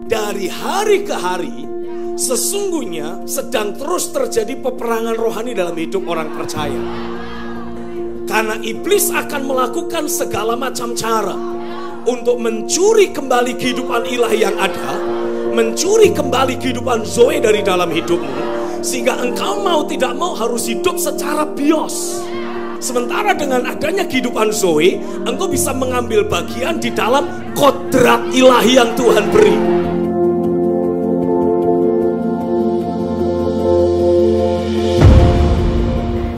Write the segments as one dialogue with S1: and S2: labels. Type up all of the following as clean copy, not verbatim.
S1: dari hari ke hari sesungguhnya sedang terus terjadi peperangan rohani dalam hidup orang percaya. Karena iblis akan melakukan segala macam cara untuk mencuri kembali kehidupan ilahi yang ada, mencuri kembali kehidupan Zoe dari dalam hidupmu, sehingga engkau mau tidak mau harus hidup secara bios. Sementara dengan adanya kehidupan Zoe, engkau bisa mengambil bagian di dalam kodrat ilahi yang Tuhan beri.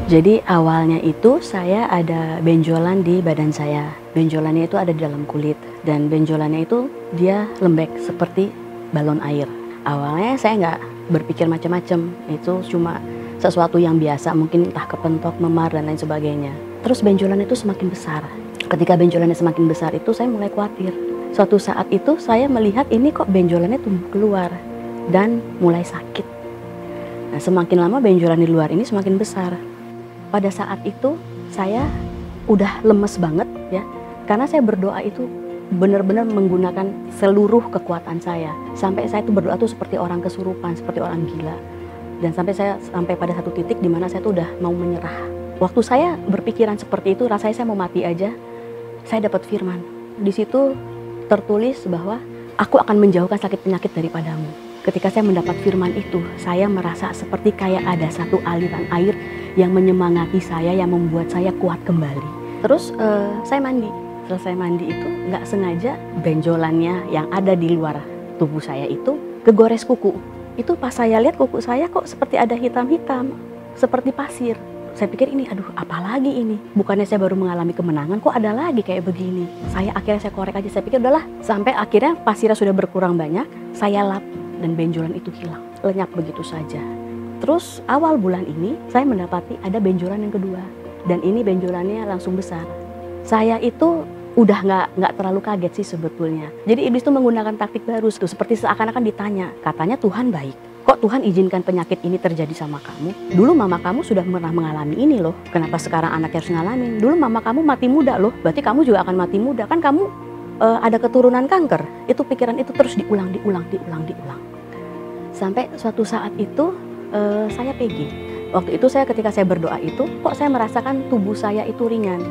S2: Jadi awalnya itu saya ada benjolan di badan saya. Benjolannya itu ada di dalam kulit. Dan benjolannya itu dia lembek seperti balon air. Awalnya saya nggak berpikir macam-macam. Itu cuma sesuatu yang biasa, mungkin entah kepentok, memar, dan lain sebagainya. Terus benjolan itu semakin besar. Ketika benjolannya semakin besar itu saya mulai khawatir. Suatu saat itu saya melihat ini kok benjolannya tumbuh keluar dan mulai sakit. Nah, semakin lama benjolan di luar ini semakin besar. Pada saat itu saya udah lemes banget ya, karena saya berdoa itu benar-benar menggunakan seluruh kekuatan saya. Sampai saya itu berdoa tuh seperti orang kesurupan, seperti orang gila. Dan sampai pada satu titik di mana saya tuh udah mau menyerah. Waktu saya berpikiran seperti itu, rasanya saya mau mati aja. Saya dapat firman. Di situ tertulis bahwa aku akan menjauhkan sakit penyakit daripadamu. Ketika saya mendapat firman itu, saya merasa seperti kayak ada satu aliran air yang menyemangati saya, yang membuat saya kuat kembali. Terus saya mandi. Selesai mandi itu nggak sengaja benjolannya yang ada di luar tubuh saya itu kegores kuku. Itu pas saya lihat kuku saya kok seperti ada hitam-hitam, seperti pasir. Saya pikir ini, aduh apalagi ini? Bukannya saya baru mengalami kemenangan, kok ada lagi kayak begini? Akhirnya saya korek aja, saya pikir udahlah. Sampai akhirnya pasirnya sudah berkurang banyak, saya lap dan benjolan itu hilang, lenyap begitu saja. Terus awal bulan ini saya mendapati ada benjolan yang kedua, dan ini benjolannya langsung besar. Saya itu udah nggak terlalu kaget sih sebetulnya. Jadi iblis itu menggunakan taktik baru tuh, seperti seakan-akan ditanya, katanya Tuhan baik. Kok Tuhan izinkan penyakit ini terjadi sama kamu? Dulu mama kamu sudah pernah mengalami ini loh. Kenapa sekarang anaknya harus ngalamin? Dulu mama kamu mati muda loh. Berarti kamu juga akan mati muda. Kan kamu ada keturunan kanker. Itu pikiran itu terus diulang. Sampai suatu saat itu saya PG. Waktu itu ketika saya berdoa itu, kok saya merasakan tubuh saya itu ringan.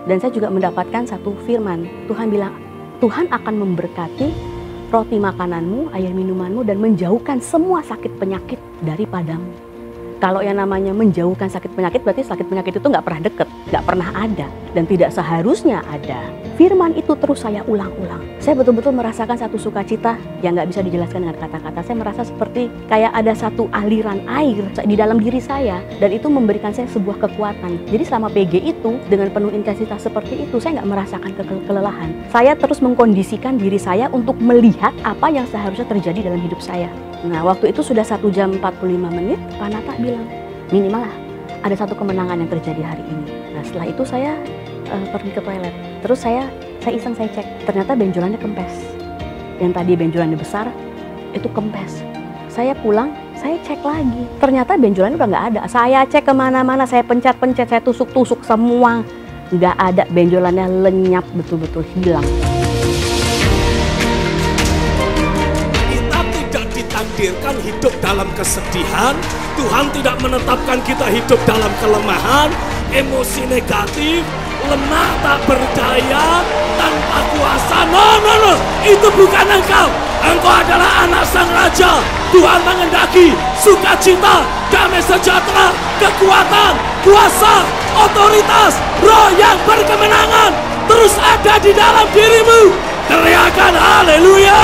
S2: Dan saya juga mendapatkan satu firman. Tuhan bilang, Tuhan akan memberkati roti makananmu, air minumanmu, dan menjauhkan semua sakit penyakit daripadamu. Kalau yang namanya menjauhkan sakit penyakit, berarti sakit penyakit itu nggak pernah deket, nggak pernah ada, dan tidak seharusnya ada. Firman itu terus saya ulang-ulang. Saya betul-betul merasakan satu sukacita yang nggak bisa dijelaskan dengan kata-kata. Saya merasa seperti kayak ada satu aliran air di dalam diri saya, dan itu memberikan saya sebuah kekuatan. Jadi selama PG itu, dengan penuh intensitas seperti itu, saya nggak merasakan kelelahan. Saya terus mengkondisikan diri saya untuk melihat apa yang seharusnya terjadi dalam hidup saya. Nah, waktu itu sudah 1 jam 45 menit, Pak Nata bilang, minimal lah, ada satu kemenangan yang terjadi hari ini. Nah, setelah itu saya pergi ke toilet. Terus saya iseng saya cek, ternyata benjolannya kempes. Yang tadi benjolannya besar, itu kempes. Saya pulang, saya cek lagi. Ternyata benjolannya udah nggak ada. Saya cek kemana-mana, saya pencet-pencet, saya tusuk-tusuk semua. Nggak ada, benjolannya lenyap, betul-betul hilang.
S1: Kita tidak ditakdirkan hidup dalam kesedihan. Tuhan tidak menetapkan kita hidup dalam kelemahan, emosi negatif, lemah, tak berdaya, tanpa kuasa. No. Itu bukan engkau. Engkau adalah anak sang raja. Tuhan mengendaki sukacita, damai sejahtera, kekuatan, kuasa, otoritas, roh yang berkemenangan terus ada di dalam dirimu. Teriakan haleluya.